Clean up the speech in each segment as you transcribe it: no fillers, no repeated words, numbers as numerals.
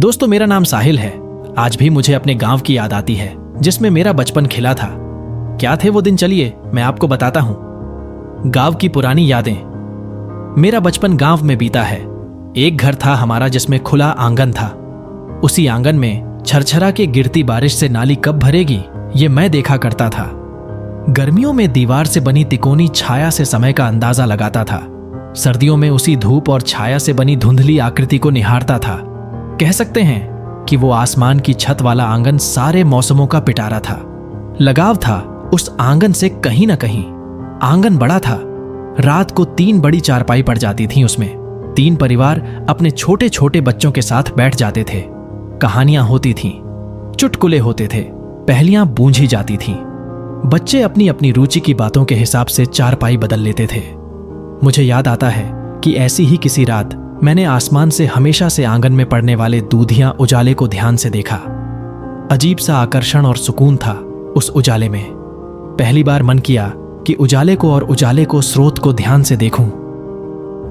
दोस्तों, मेरा नाम साहिल है। आज भी मुझे अपने गांव की याद आती है जिसमें मेरा बचपन खिला था। क्या थे वो दिन, चलिए मैं आपको बताता हूं। गांव की पुरानी यादें। मेरा बचपन गांव में बीता है। एक घर था हमारा जिसमें खुला आंगन था। उसी आंगन में छरछरा के गिरती बारिश से नाली कब भरेगी ये मैं देखा करता था। गर्मियों में दीवार से बनी तिकोनी छाया से समय का अंदाजा लगाता था। सर्दियों में उसी धूप और छाया से बनी धुंधली आकृति को निहारता था। कह सकते हैं कि वो आसमान की छत वाला आंगन सारे मौसमों का पिटारा था। लगाव था उस आंगन से कहीं ना कहीं। आंगन बड़ा था। रात को 3 बड़ी चारपाई पड़ जाती थी उसमें। 3 परिवार अपने छोटे छोटे बच्चों के साथ बैठ जाते थे। कहानियां होती थीं, चुटकुले होते थे, पहेलियां बूंझी जाती थीं। बच्चे अपनी अपनी रुचि की बातों के हिसाब से चारपाई बदल लेते थे। मुझे याद आता है कि ऐसी ही किसी रात मैंने आसमान से हमेशा से आंगन में पड़ने वाले दूधियां उजाले को ध्यान से देखा। अजीब सा आकर्षण और सुकून था उस उजाले में। पहली बार मन किया कि उजाले को और उजाले को स्रोत को ध्यान से देखूं।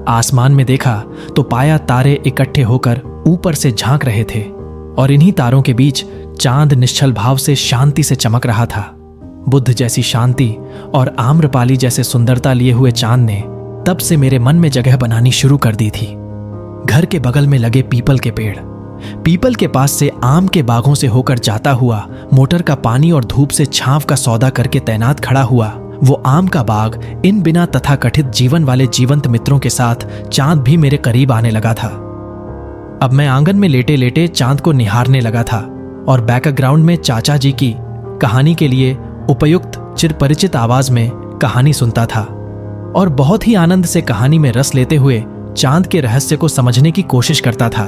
आसमान में देखा तो पाया तारे इकट्ठे होकर ऊपर से झांक रहे थे और इन्हीं तारों के बीच चांद निश्चल भाव से शांति से चमक रहा था। बुद्ध जैसी शांति और आम्रपाली जैसे सुंदरता लिए हुए चांद ने तब से मेरे मन में जगह बनानी शुरू कर दी थी। घर के बगल में लगे पीपल के पेड़, पीपल के पास से आम के बागों से होकर जाता हुआ मोटर का पानी और धूप से छांव का सौदा करके तैनात खड़ा हुआ वो आम का बाग, इन बिना तथाकथित जीवन वाले जीवंत मित्रों के साथ चांद भी मेरे करीब आने लगा था। अब मैं आंगन में लेटे लेटे चांद को निहारने लगा था और बैकग्राउंड में चाचा जी की कहानी के लिए उपयुक्त चिरपरिचित आवाज में कहानी सुनता था और बहुत ही आनंद से कहानी में रस लेते हुए चांद के रहस्य को समझने की कोशिश करता था।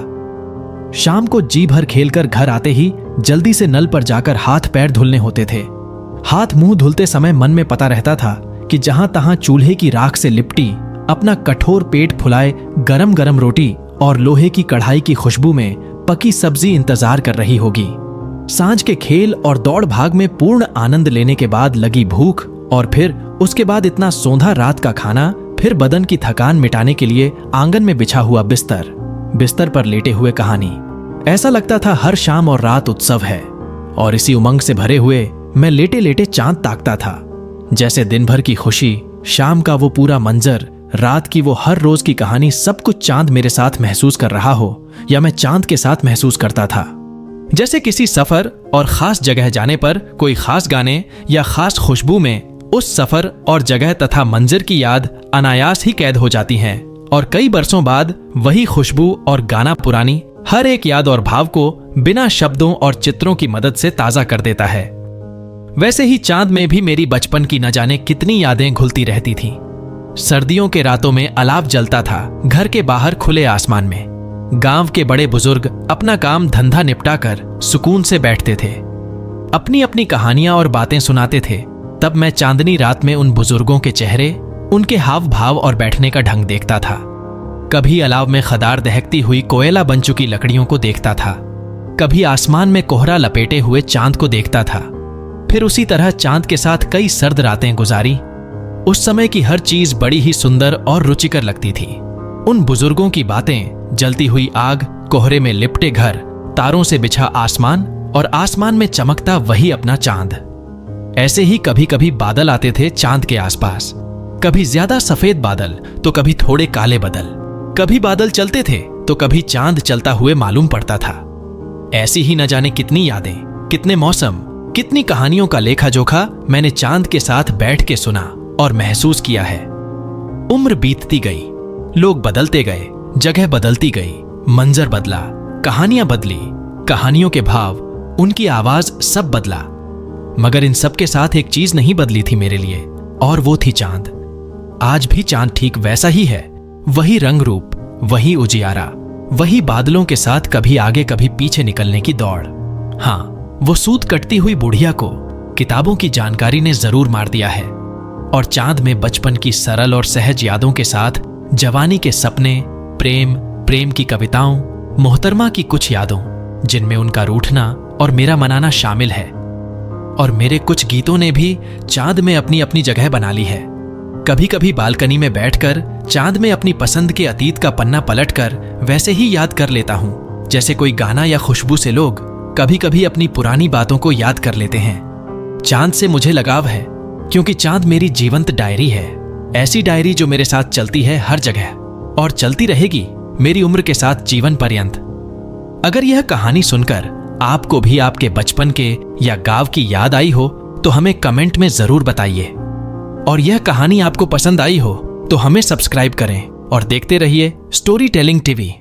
शाम को जी भर खेलकर घर आते ही जल्दी से नल पर जाकर हाथ पैर धुलने होते थे। हाथ मुंह धुलते समय मन में पता रहता था कि जहां तहां चूल्हे की राख से लिपटी अपना कठोर पेट फुलाए गरम गरम रोटी और लोहे की कढ़ाई की खुशबू में पकी सब्जी इंतजार कर रही होगी। सांझ के खेल और दौड़ भाग में पूर्ण आनंद लेने के बाद लगी भूख और फिर उसके बाद इतना सोंधा रात का खाना, फिर बदन की थकान मिटाने के लिए आंगन में बिछा हुआ बिस्तर पर लेटे हुए कहानी। ऐसा लगता था हर शाम और रात उत्सव है और इसी उमंग से भरे हुए मैं लेटे लेटे चांद ताकता था। जैसे दिन भर की खुशी, शाम का वो पूरा मंजर, रात की वो हर रोज की कहानी, सब कुछ चांद मेरे साथ महसूस कर रहा हो या मैं चांद के साथ महसूस करता था। जैसे किसी सफर और खास जगह जाने पर कोई खास गाने या खास खुशबू में उस सफर और जगह तथा मंजर की याद अनायास ही कैद हो जाती हैं और कई बरसों बाद वही खुशबू और गाना पुरानी हर एक याद और भाव को बिना शब्दों और चित्रों की मदद से ताजा कर देता है। वैसे ही चांद में भी मेरी बचपन की न जाने कितनी यादें घुलती रहती थीं। सर्दियों के रातों में अलाव जलता था घर के बाहर खुले आसमान में। गांव के बड़े बुजुर्ग अपना काम धंधा निपटाकर सुकून से बैठते थे, अपनी अपनी कहानियां और बातें सुनाते थे। तब मैं चांदनी रात में उन बुजुर्गों के चेहरे, उनके हाव भाव और बैठने का ढंग देखता था। कभी अलाव में खदार दहकती हुई कोयला बन चुकी लकड़ियों को देखता था, कभी आसमान में कोहरा लपेटे हुए चांद को देखता था। फिर उसी तरह चांद के साथ कई सर्द रातें गुजारी। उस समय की हर चीज बड़ी ही सुंदर और रुचिकर लगती थी। उन बुजुर्गों की बातें, जलती हुई आग, कोहरे में लिपटे घर, तारों से बिछा आसमान और आसमान में चमकता वही अपना चांद। ऐसे ही कभी कभी बादल आते थे चांद के आसपास, कभी ज्यादा सफेद बादल तो कभी थोड़े काले बादल। कभी बादल चलते थे तो कभी चांद चलता हुए मालूम पड़ता था। ऐसी ही न जाने कितनी यादें, कितने मौसम, कितनी कहानियों का लेखा जोखा मैंने चांद के साथ बैठ के सुना और महसूस किया है। उम्र बीतती गई, लोग बदलते गए, जगह बदलती गई, मंजर बदला, कहानियां बदली, कहानियों के भाव, उनकी आवाज सब बदला, मगर इन सब के साथ एक चीज नहीं बदली थी मेरे लिए, और वो थी चांद। आज भी चांद ठीक वैसा ही है, वही रंग रूप, वही उजियारा, वही बादलों के साथ कभी आगे कभी पीछे निकलने की दौड़। हाँ, वो सूत कटती हुई बुढ़िया को किताबों की जानकारी ने जरूर मार दिया है और चांद में बचपन की सरल और सहज यादों के साथ जवानी के सपने, प्रेम की कविताओं, मोहतरमा की कुछ यादों जिनमें उनका रूठना और मेरा मनाना शामिल है। और मेरे कुछ गीतों ने भी चांद में अपनी अपनी जगह बना ली है। कभी कभी बालकनी में बैठकर चांद में अपनी पसंद के अतीत का पन्ना पलटकर वैसे ही याद कर लेता हूं जैसे कोई गाना या खुशबू से लोग कभी कभी अपनी पुरानी बातों को याद कर लेते हैं। चांद से मुझे लगाव है क्योंकि चांद मेरी जीवंत डायरी है, ऐसी डायरी जो मेरे साथ चलती है हर जगह और चलती रहेगी मेरी उम्र के साथ जीवन पर्यंत। अगर यह कहानी सुनकर आपको भी आपके बचपन के या गांव की याद आई हो तो हमें कमेंट में जरूर बताइए। और यह कहानी आपको पसंद आई हो तो हमें सब्सक्राइब करें और देखते रहिए स्टोरी टेलिंग टीवी।